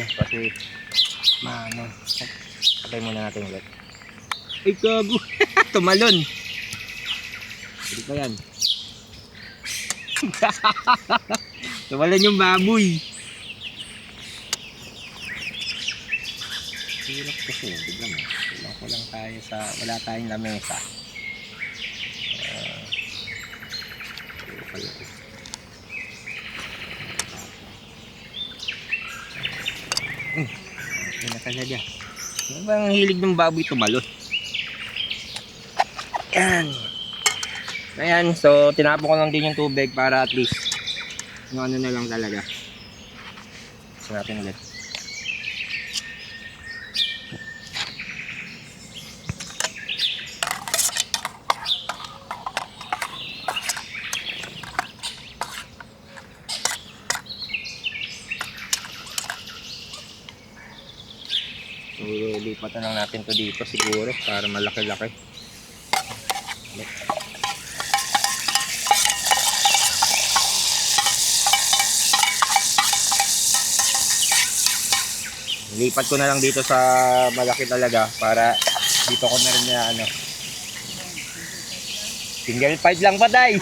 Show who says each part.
Speaker 1: kasi maano. Patay muna natin ulit.
Speaker 2: Ay gago. Tumalon.
Speaker 1: Hindi pa yan.
Speaker 2: Tumalon yung baboy.
Speaker 1: Hirap kasi, biglang ko lang tayo sa, wala tayong lamesa.
Speaker 2: Pinakala dyan. Ano ba ang hilig ng baboy tumalon?
Speaker 1: Yan. Ayan, so tinapon ko lang din yung tubig para at least yung ano na lang talaga. So natin ulit. So lipat na lang natin to dito siguro para malaki-laki. Lipat ko na lang dito sa malaki talaga para dito ko na rin na ano. Single 5 lang pa, day.